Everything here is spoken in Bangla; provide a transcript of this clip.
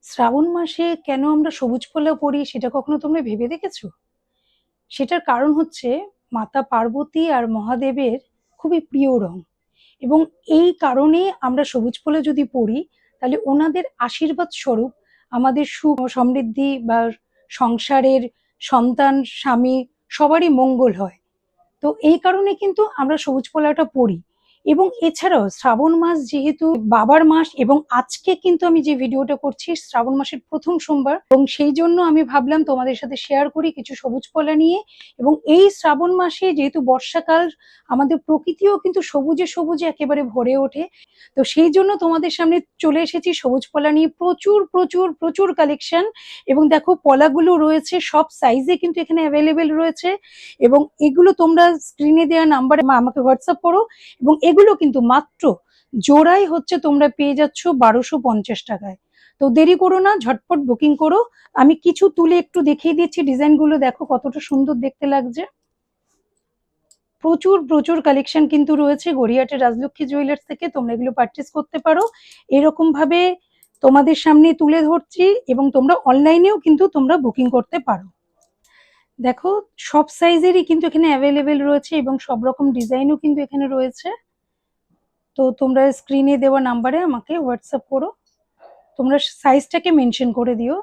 শ্রাবণ মাসে কেন আমরা সবুজ পলা পরি সেটা কখনো তোমরা ভেবে দেখেছো? সেটার কারণ হচ্ছে মাতা পার্বতী আর মহাদেবের খুবই প্রিয় রং, এবং এই কারণে আমরা সবুজ পলা যদি পরি তাহলে ওনাদের আশীর্বাদ স্বরূপ আমাদের সুখ সমৃদ্ধি বা সংসারের সন্তান স্বামী সবারই মঙ্গল হয়। তো এই কারণে কিন্তু আমরা সবুজ পলাটা পরি। এবং এছাড়াও শ্রাবণ মাস যেহেতু বাবার মাস, এবং আজকে কিন্তু আমি যে ভিডিওটা করছি শ্রাবণ মাসের প্রথম সোমবার, এবং সেই জন্য আমি ভাবলাম তোমাদের সাথে শেয়ার করি কিছু সবুজ পলা নিয়ে। এবং এই শ্রাবণ মাসে যেহেতু বর্ষাকাল, আমাদের প্রকৃতিও কিন্তু সবুজে সবুজে একেবারে ভরে ওঠে। তো সেই জন্য তোমাদের সামনে চলে এসেছি সবুজ পলা নিয়ে, প্রচুর প্রচুর প্রচুর কালেকশন। এবং দেখো পলাগুলো রয়েছে সব সাইজে কিন্তু এখানে অ্যাভেলেবেল রয়েছে, এবং এগুলো তোমরা স্ক্রিনে দেওয়া নাম্বারে আমাকে হোয়াটসঅ্যাপ করো। এবং এগুলো কিন্তু মাত্র জোড়াই হচ্ছে তোমরা পেয়ে যাচ্ছ 1250 টাকায়। তো দেরি করো না, ঝটপট বুকিং করো। আমি কিছু তুলে একটু দেখিয়ে দিচ্ছি, ডিজাইনগুলো দেখো কতটা সুন্দর দেখতে লাগছে। প্রচুর প্রচুর কালেকশন কিন্তু রয়েছে গড়িয়াহাটের রাজলক্ষ্মী জুয়েলার্স থেকে, তোমরা এগুলো পারচেস করতে পারো। এরকম ভাবে তোমাদের সামনে তুলে ধরছি, এবং তোমরা অনলাইনেও কিন্তু তোমরা বুকিং করতে পারো। দেখো সব সাইজেরই কিন্তু এখানে অ্যাভেলেবেল রয়েছে, এবং সব রকম ডিজাইনও কিন্তু এখানে রয়েছে। তো তোমরা স্ক্রিনে দেওয়া নাম্বারে আমাকে হোয়াটসঅ্যাপ করো, তোমরা সাইজটাকে মেনশন করে দিও।